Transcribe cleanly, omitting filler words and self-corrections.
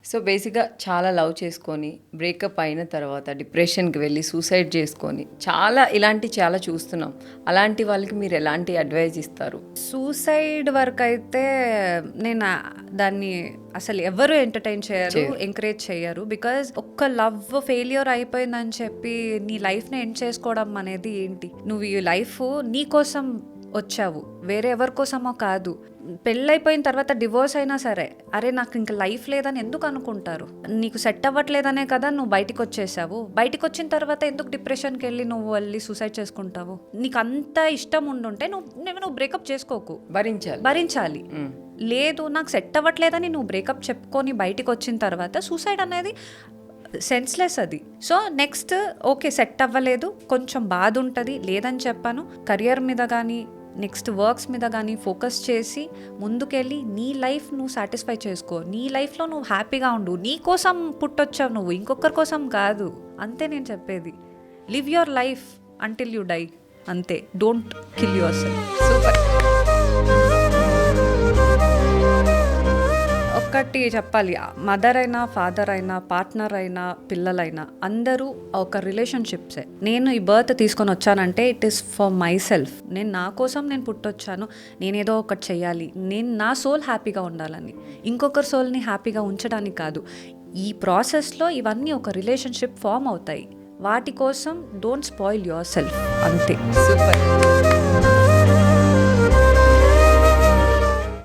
So బేసిక్‌గా చాలా love చేసుకొని, బ్రేకప్ అయిన తర్వాత డిప్రెషన్‌కి వెళ్ళి సూసైడ్ చేసుకొని, చాలా చూస్తున్నాం. అలాంటి వాళ్ళకి మీరు ఎలాంటి అడ్వైస్ ఇస్తారు? సూసైడ్ వరకు అయితే నేను దాన్ని అసలు ఎవరు ఎంటర్టైన్ చేయరు, ఎంకరేజ్ చేయరు. బికాజ్ ఒక్క లవ్ ఫెయిల్యూర్ అయిపోయిందని చెప్పి నీ లైఫ్ని ఎండ్ చేసుకోవడం అనేది ఏంటి? నువ్వు ఈ లైఫ్ నీ కోసం వచ్చావు, వేరే ఎవరి కోసమో కాదు. పెళ్ళైపోయిన తర్వాత డివోర్స్ అయినా సరే, అరే నాకు ఇంకా లైఫ్ లేదని ఎందుకు అనుకుంటారు? నీకు సెట్ అవ్వట్లేదనే కదా నువ్వు బయటికి వచ్చేసావు. బయటికి వచ్చిన తర్వాత ఎందుకు డిప్రెషన్కి వెళ్ళి నువ్వు వెళ్ళి సూసైడ్ చేసుకుంటావు? నీకు అంత ఇష్టం ఉండుంటే నువ్వు బ్రేకప్ చేసుకోకు, భరించాలి. లేదు నాకు సెట్ అవ్వట్లేదని నువ్వు బ్రేకప్ చెప్పుకొని బయటికి వచ్చిన తర్వాత సూసైడ్ అనేది సెన్స్లెస్ అది. సో నెక్స్ట్ ఓకే సెట్ అవ్వలేదు, కొంచెం బాధ ఉంటుంది, లేదని చెప్పాను. కెరియర్ మీద కానీ నెక్స్ట్ వర్క్స్ మీద కానీ ఫోకస్ చేసి ముందుకెళ్ళి నీ లైఫ్ నువ్వు సాటిస్ఫై చేసుకో. నీ లైఫ్లో నువ్వు హ్యాపీగా ఉండు. నీ కోసం పుట్టొచ్చావు నువ్వు, ఇంకొకరి కోసం కాదు. అంతే నేను చెప్పేది. Live your life until you die. అంతే. Don't kill yourself. Super. ఒక్కటి చెప్పాలి, మదర్ అయినా ఫాదర్ అయినా పార్ట్నర్ అయినా పిల్లలైనా అందరూ ఒక రిలేషన్షిప్సే. నేను ఈ బర్త్ తీసుకొని వచ్చానంటే it is for my self. నేను నా కోసం నేను పుట్టొచ్చాను, నేనేదో ఒకటి చెయ్యాలి, నేను నా సోల్ హ్యాపీగా ఉండాలని, ఇంకొకరి సోల్ని హ్యాపీగా ఉంచడానికి కాదు. ఈ ప్రాసెస్లో ఇవన్నీ ఒక రిలేషన్షిప్ ఫామ్ అవుతాయి. వాటి కోసం డోంట్ స్పాయిల్ యువర్ సెల్ఫ్. అంతే. సూపర్.